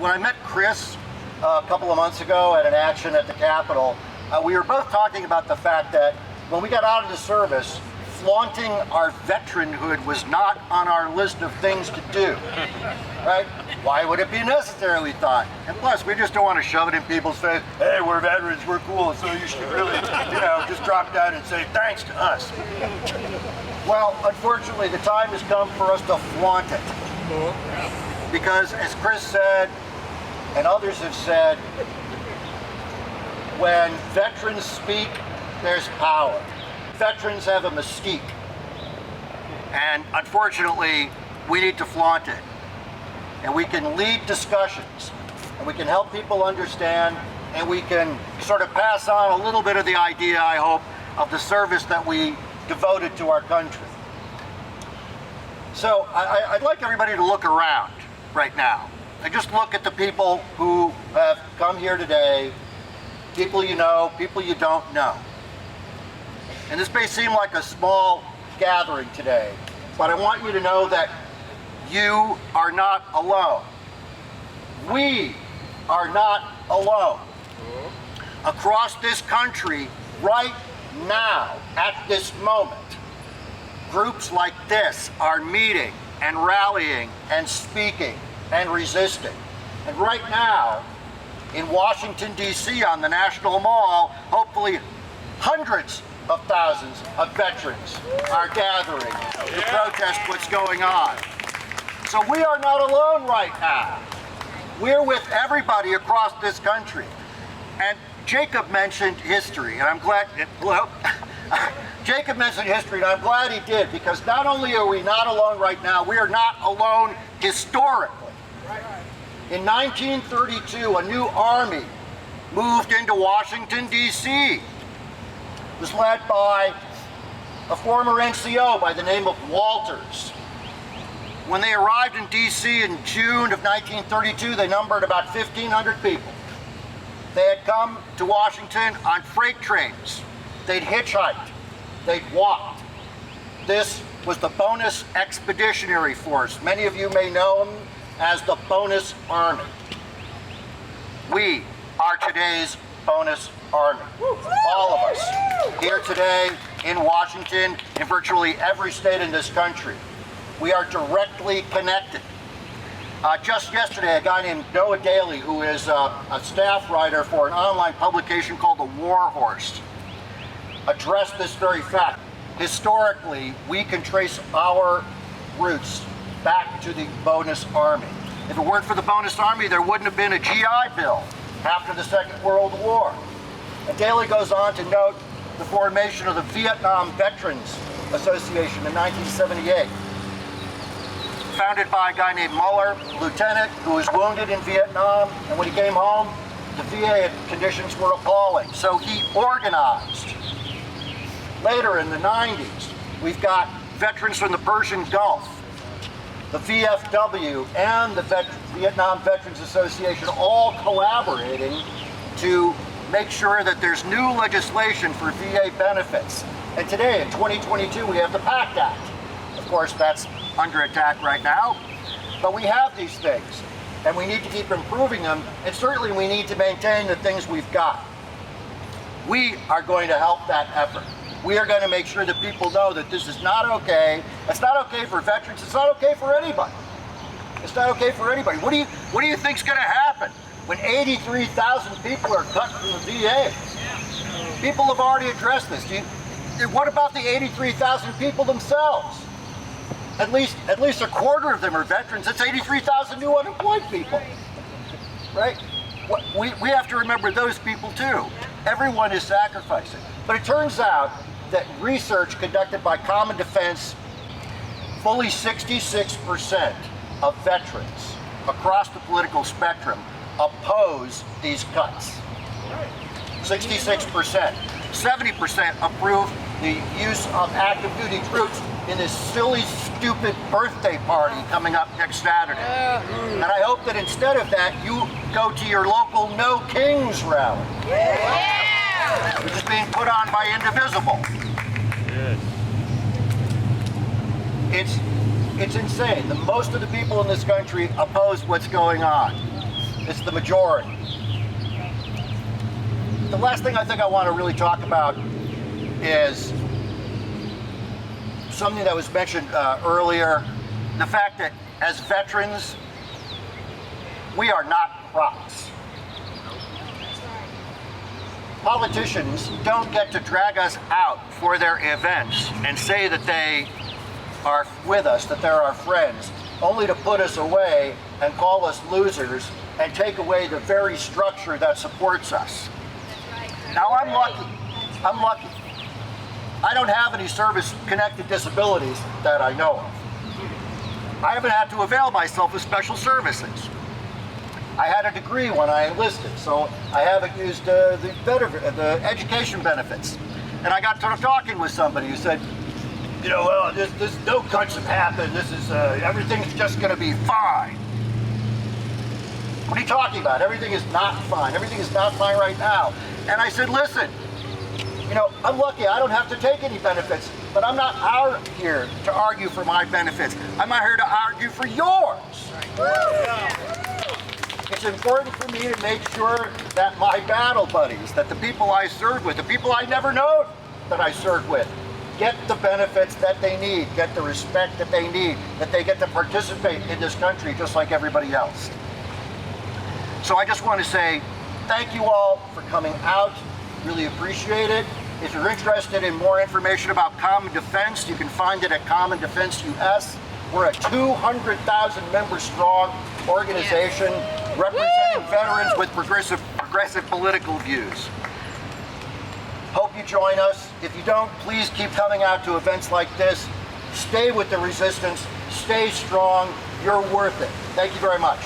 when I met Chris a couple of months ago at an action at the Capitol, we were both talking about the fact that when we got out of the service, flaunting our veteranhood was not on our list of things to do, right? Why would it be necessary, we thought? And plus, we just don't want to shove it in people's face. Hey, we're veterans, we're cool, so you should really, just drop down and say thanks to us. Well, unfortunately, the time has come for us to flaunt it. Because as Chris said, and others have said, when veterans speak, there's power. Veterans have a mystique. And unfortunately, we need to flaunt it. And we can lead discussions, and we can help people understand, and we can sort of pass on a little bit of the idea, I hope, of the service that we devoted to our country. So I'd like everybody to look around right now. And just look at the people who have come here today, people you know, people you don't know. And this may seem like a small gathering today, but I want you to know that you are not alone. We are not alone. Across this country, right now, at this moment, groups like this are meeting and rallying and speaking and resisting. And right now, in Washington, D.C., on the National Mall, hopefully hundreds of thousands of veterans are gathering to protest what's going on. So we are not alone right now. We're with everybody across this country. And Jacob mentioned history, and I'm glad, Jacob mentioned history, and I'm glad he did, because not only are we not alone right now, we are not alone historically. In 1932, a new army moved into Washington, D.C. It was led by a former NCO by the name of Walters. When they arrived in D.C. in June of 1932, they numbered about 1,500 people. They had come to Washington on freight trains. They'd hitchhiked. They'd walked. This was the Bonus Expeditionary Force. Many of you may know them as the Bonus Army. We are today's Bonus Army. All of us here today in Washington, in virtually every state in this country. We are directly connected. Just yesterday, a guy named Noah Daly, who is a staff writer for an online publication called The War Horse, addressed this very fact. Historically, we can trace our roots back to the Bonus Army. If it weren't for the Bonus Army, there wouldn't have been a GI Bill after the Second World War. And Daly goes on to note the formation of the Vietnam Veterans Association in 1978. Founded by a guy named Muller, lieutenant, who was wounded in Vietnam, and when he came home, the VA conditions were appalling, so he organized. Later in the 90s, we've got veterans from the Persian Gulf, the VFW, and the Vietnam Veterans Association all collaborating to make sure that there's new legislation for VA benefits. And today, in 2022, we have the PACT Act. Of course, that's under attack right now, but we have these things, and we need to keep improving them, and certainly we need to maintain the things we've got. We are going to help that effort. We are going to make sure that people know that this is not okay. It's not okay for veterans. It's not okay for anybody. It's not okay for anybody. What do you think's going to happen when 83,000 people are cut from the VA? People have already addressed this. What about the 83,000 people themselves? At least a quarter of them are veterans. That's 83,000 new unemployed people, right? We have to remember those people too. Everyone is sacrificing. But it turns out that research conducted by Common Defense, fully 66% of veterans across the political spectrum oppose these cuts. 66%. 70% approve the use of active duty troops in this silly, stupid birthday party coming up next Saturday. And I hope that instead of that, you go to your local No Kings rally. Which is being put on by Indivisible. It's insane. Most of the people in this country oppose what's going on. It's the majority. The last thing I think I want to really talk about is something that was mentioned earlier, the fact that as veterans, we are not props. Politicians don't get to drag us out for their events and say that they are with us, that they're our friends, only to put us away and call us losers and take away the very structure that supports us. Now I'm lucky. I'm lucky. I don't have any service-connected disabilities that I know of. I haven't had to avail myself of special services. I had a degree when I enlisted, so I haven't used the education benefits. And I got to talking with somebody who said, you know, well, this no cuts have happened. This is everything's just going to be fine. What are you talking about? Everything is not fine. Everything is not fine right now. And I said, listen, you know, I'm lucky. I don't have to take any benefits, but I'm not out here to argue for my benefits. I'm out here to argue for yours. It's important for me to make sure that my battle buddies, that the people I served with, the people I never known that I served with, get the benefits that they need, get the respect that they need, that they get to participate in this country just like everybody else. So I just want to say thank you all for coming out. Really appreciate it. If you're interested in more information about Common Defense, you can find it at Common Defense US. We're a 200,000 member strong organization representing veterans with progressive political views. Hope you join us. If you don't, please keep coming out to events like this. Stay with the resistance. Stay strong. You're worth it. Thank you very much.